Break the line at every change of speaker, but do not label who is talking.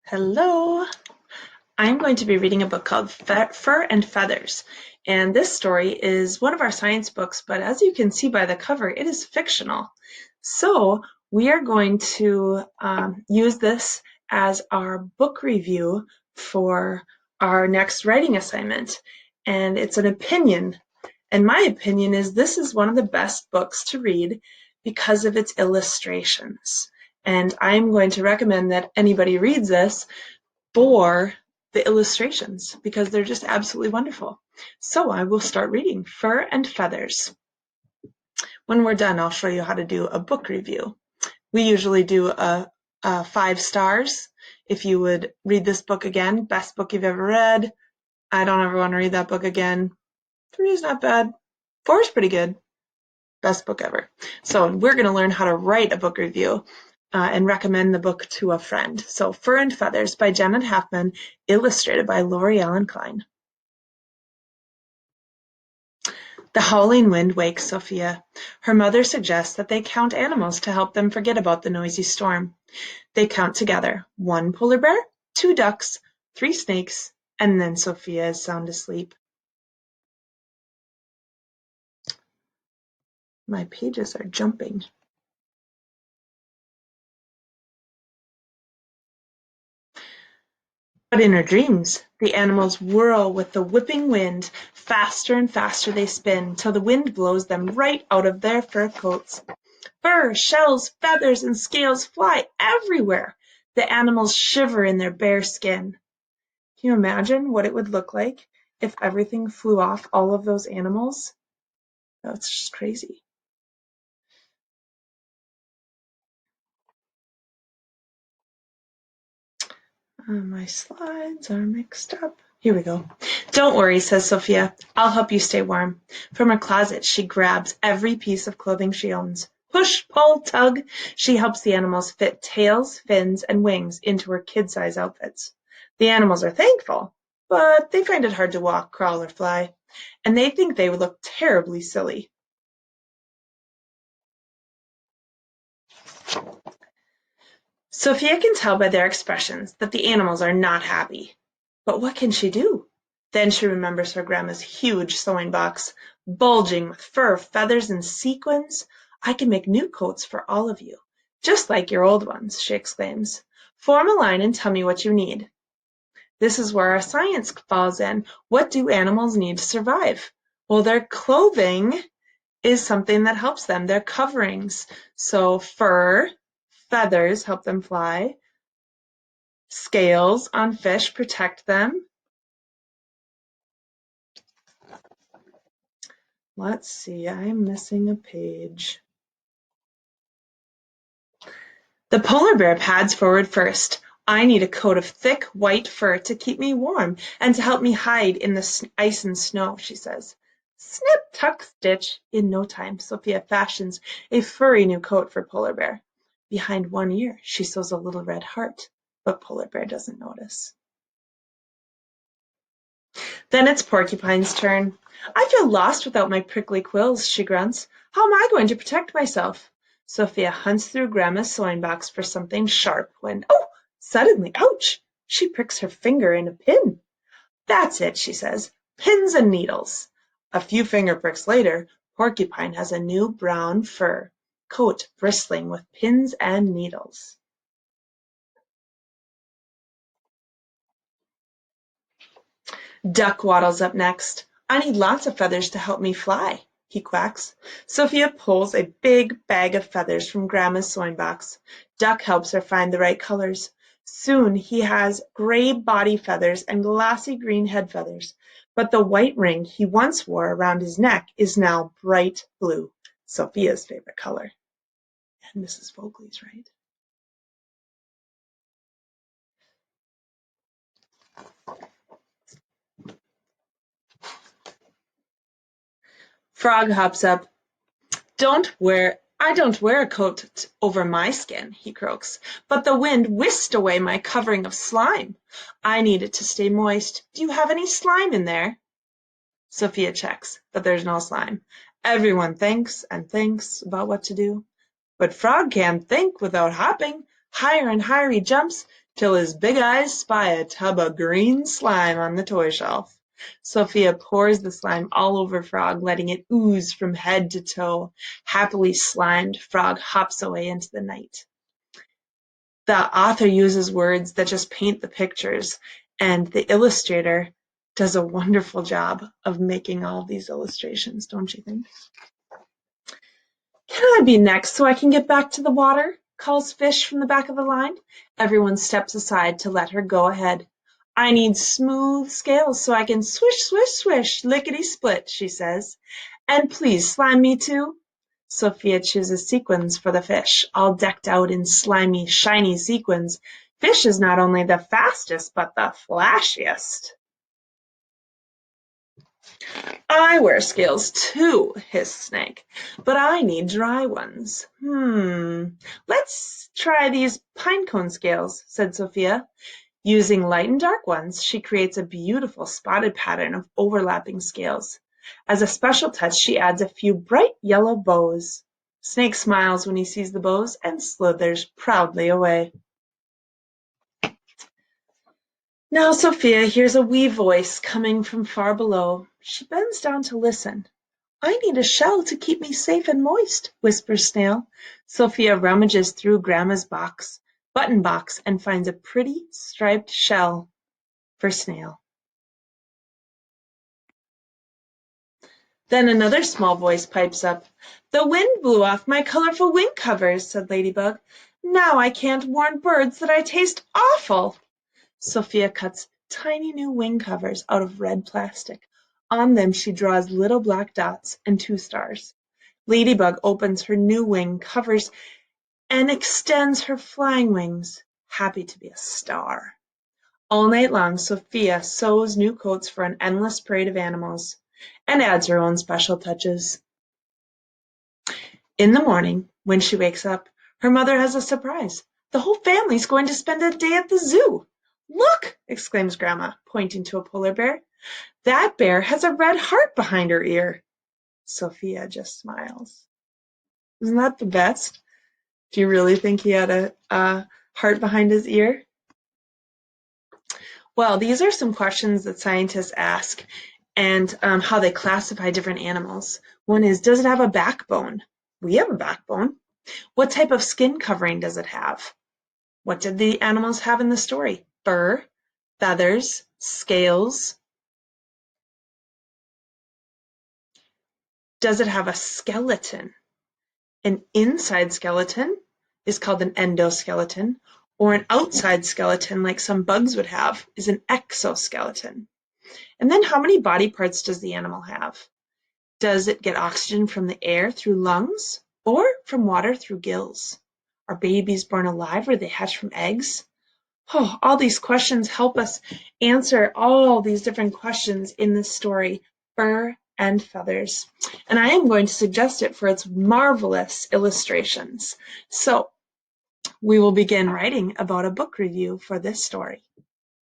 Hello! I'm going to be reading a book called Fur and Feathers, and this story is one of our science books, but as you can see by the cover, it is fictional. So we are going to use this as our book review for our next writing assignment, and it's an opinion. And my opinion is this is one of the best books to read because of its illustrations. And I'm going to recommend that anybody reads this for the illustrations because they're just absolutely wonderful. So I will start reading Fur and Feathers. When we're done, I'll show you how to do a book review. We usually do a 5 stars. If you would read this book again, best book you've ever read. I don't ever want to read that book again. 3 is not bad. 4 is pretty good. Best book ever. So we're going to learn how to write a book review and recommend the book to a friend. So Fur and Feathers by Janet Halfman, illustrated by Lori Ellen Klein. The howling wind wakes Sophia. Her mother suggests that they count animals to help them forget about the noisy storm. They count together: 1 polar bear, 2 ducks, 3 snakes, and then Sophia is sound asleep. My pages are jumping. But in her dreams, the animals whirl with the whipping wind. Faster and faster they spin, till the wind blows them right out of their fur coats. Fur, shells, feathers, and scales fly everywhere. The animals shiver in their bare skin. Can you imagine what it would look like if everything flew off all of those animals? That's just crazy. My slides are mixed up. Here we go. Don't worry, says Sophia. I'll help you stay warm. From her closet, she grabs every piece of clothing she owns. Push, pull, tug. She helps the animals fit tails, fins, and wings into her kid-size outfits. The animals are thankful, but they find it hard to walk, crawl, or fly, and they think they would look terribly silly. Sophia can tell by their expressions that the animals are not happy. But what can she do? Then she remembers her grandma's huge sewing box, bulging with fur, feathers, and sequins. I can make new coats for all of you, just like your old ones, she exclaims. Form a line and tell me what you need. This is where our science falls in. What do animals need to survive? Well, their clothing is something that helps them. Their coverings. So fur, feathers help them fly. Scales on fish protect them. Let's see, I'm missing a page. The polar bear pads forward first. I need a coat of thick white fur to keep me warm and to help me hide in the ice and snow, she says. Snip, tuck, stitch. In no time, Sophia fashions a furry new coat for Polar Bear. Behind one ear, she sews a little red heart, but Polar Bear doesn't notice. Then it's Porcupine's turn. I feel lost without my prickly quills, she grunts. How am I going to protect myself? Sophia hunts through Grandma's sewing box for something sharp when, oh, suddenly, ouch! She pricks her finger in a pin. That's it, she says. Pins and needles. A few finger pricks later, Porcupine has a new brown fur coat bristling with pins and needles. Duck waddles up next. I need lots of feathers to help me fly, he quacks. Sophia pulls a big bag of feathers from Grandma's sewing box. Duck helps her find the right colors. Soon he has gray body feathers and glossy green head feathers, but the white ring he once wore around his neck is now bright blue, Sophia's favorite color. And Mrs. Voegele's, right? Frog hops up. I don't wear a coat over my skin, he croaks, but the wind whisked away my covering of slime. I need it to stay moist. Do you have any slime in there? Sophia checks, but there's no slime. Everyone thinks and thinks about what to do. But Frog can't think without hopping. Higher and higher he jumps, till his big eyes spy a tub of green slime on the toy shelf. Sophia pours the slime all over Frog, letting it ooze from head to toe. Happily slimed, Frog hops away into the night. The author uses words that just paint the pictures, and the illustrator does a wonderful job of making all of these illustrations, don't you think? "Can I be next so I can get back to the water?" calls Fish from the back of the line. Everyone steps aside to let her go ahead. "I need smooth scales so I can swish, swish, swish, lickety-split," she says. "And please slime me too." Sophia chooses sequins for the fish, all decked out in slimy, shiny sequins. Fish is not only the fastest, but the flashiest. "I wear scales too," hissed Snake, "but I need dry ones." Let's try these pinecone scales," said Sophia. Using light and dark ones, she creates a beautiful spotted pattern of overlapping scales. As a special touch, she adds a few bright yellow bows. Snake smiles when he sees the bows and slithers proudly away. Now Sophia hears a wee voice coming from far below. She bends down to listen. "I need a shell to keep me safe and moist," whispers Snail. Sophia rummages through Grandma's button box, and finds a pretty striped shell for Snail. Then another small voice pipes up. "The wind blew off my colorful wing covers," said Ladybug. "Now I can't warn birds that I taste awful." Sophia cuts tiny new wing covers out of red plastic. On them she draws little black dots and 2 stars. Ladybug opens her new wing covers and extends her flying wings, happy to be a star. All night long Sophia sews new coats for an endless parade of animals, and adds her own special touches. In the morning, when she wakes up, her mother has a surprise. The whole family's going to spend a day at the zoo. "Look!" exclaims Grandma, pointing to a polar bear. "That bear has a red heart behind her ear." Sophia just smiles. Isn't that the best? Do you really think he had a heart behind his ear? Well, these are some questions that scientists ask, and how they classify different animals. One is, does it have a backbone? We have a backbone. What type of skin covering does it have? What did the animals have in the story? Fur, feathers, scales. Does it have a skeleton? An inside skeleton is called an endoskeleton, or an outside skeleton, like some bugs would have, is an exoskeleton. And then how many body parts does the animal have? Does it get oxygen from the air through lungs or from water through gills? Are babies born alive or they hatch from eggs? Oh, all these questions help us answer all these different questions in this story, Fur and Feathers. And I am going to suggest it for its marvelous illustrations. So we will begin writing about a book review for this story.